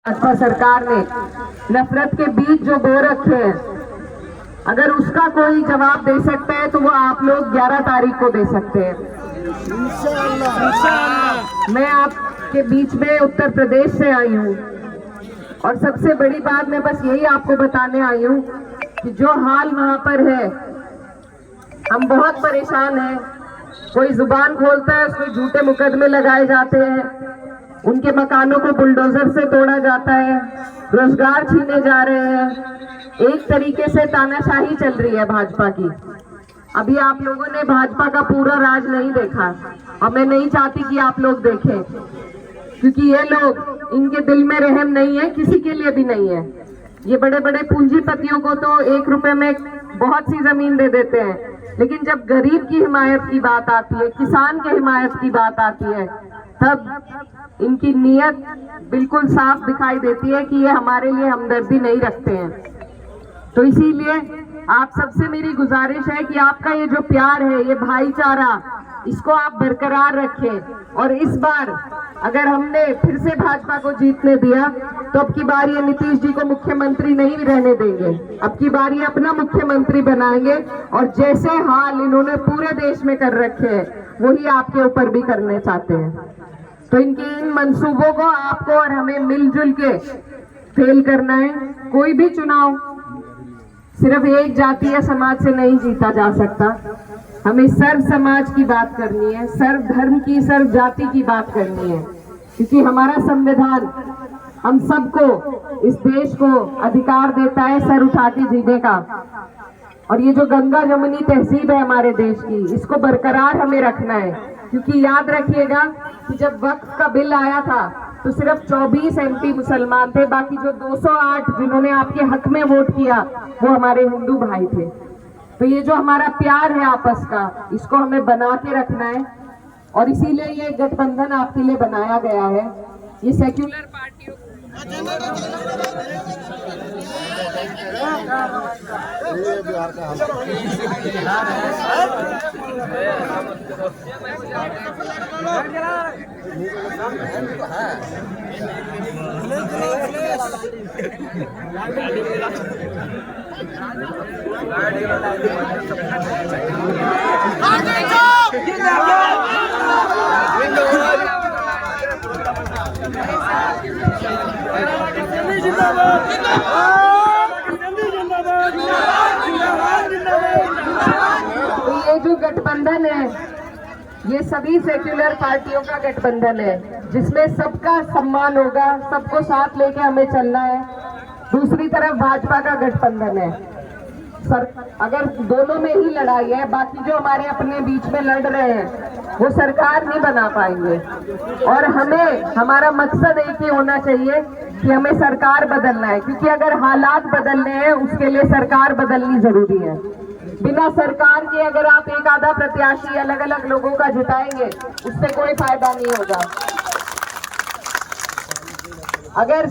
भाजपा सरकार ने नफरत के बीज जो बो रखे हैं, अगर उसका कोई जवाब दे सकता है तो वो आप लोग 11 तारीख को दे सकते हैं। मैं आपके बीच में उत्तर प्रदेश से आई हूँ और सबसे बड़ी बात मैं बस यही आपको बताने आई हूँ कि जो हाल वहां पर है, हम बहुत परेशान हैं। कोई जुबान खोलता है उसमें झूठे मुकदमे लगाए जाते हैं, उनके मकानों को बुलडोजर से तोड़ा जाता है, रोजगार छीने जा रहे हैं। एक तरीके से तानाशाही चल रही है भाजपा की। अभी आप लोगों ने भाजपा का पूरा राज नहीं देखा और मैं नहीं चाहती कि आप लोग देखें, क्योंकि ये लोग, इनके दिल में रहम नहीं है, किसी के लिए भी नहीं है। ये बड़े बड़े पूंजीपतियों को तो 1 रुपए में बहुत सी जमीन दे देते हैं, लेकिन जब गरीब की हिमायत की बात आती है, किसान के हिमायत की बात आती है, तब इनकी नीयत बिल्कुल साफ दिखाई देती है कि ये हमारे लिए हमदर्दी नहीं रखते हैं। तो इसीलिए आप सबसे मेरी गुजारिश है कि आपका ये जो प्यार है, ये भाईचारा, इसको आप बरकरार रखें। और इस बार अगर हमने फिर से भाजपा को जीतने दिया तो अब की बार ये नीतीश जी को मुख्यमंत्री नहीं रहने देंगे, अब की बार ये अपना मुख्यमंत्री बनाएंगे और जैसे हाल इन्होंने पूरे देश में कर रखे हैं वही आपके ऊपर भी करने चाहते हैं। तो इनके इन मंसूबों को आपको और हमें मिलजुल के फेल करना है। कोई भी चुनाव सिर्फ एक जाति या समाज से नहीं जीता जा सकता, हमें सर्व समाज की बात करनी है, सर्व धर्म की, सर्व जाति की बात करनी है, क्योंकि हमारा संविधान हम सबको, इस देश को अधिकार देता है सर उठा के जीने का। और ये जो गंगा जमुनी तहजीब है हमारे देश की, इसको बरकरार हमें रखना है, क्योंकि याद रखिएगा कि जब वक्फ का बिल आया था तो सिर्फ 24 MP मुसलमान थे, बाकी जो 208 जिन्होंने आपके हक में वोट किया वो हमारे हिंदू भाई थे। तो ये जो हमारा प्यार है आपस का, इसको हमें बना के रखना है और इसीलिए ये गठबंधन आपके लिए बनाया गया है। ये सेक्युलर पार्टियों ये जो गठबंधन है, ये सभी सेक्युलर पार्टियों का गठबंधन है, जिसमें सबका सम्मान होगा, सबको साथ लेके हमें चलना है। दूसरी तरफ भाजपा का गठबंधन है। अगर दोनों में ही लड़ाई है, बाकी जो हमारे अपने बीच में लड़ रहे हैं वो सरकार नहीं बना पाएंगे। और हमें, हमारा मकसद एक ही होना चाहिए कि हमें सरकार बदलना है, क्योंकि अगर हालात बदलने हैं उसके लिए सरकार बदलनी जरूरी है। बिना सरकार के अगर आप एक आधा प्रत्याशी अलग अलग लोगों का जिताएंगे उससे कोई फायदा नहीं होगा। अगर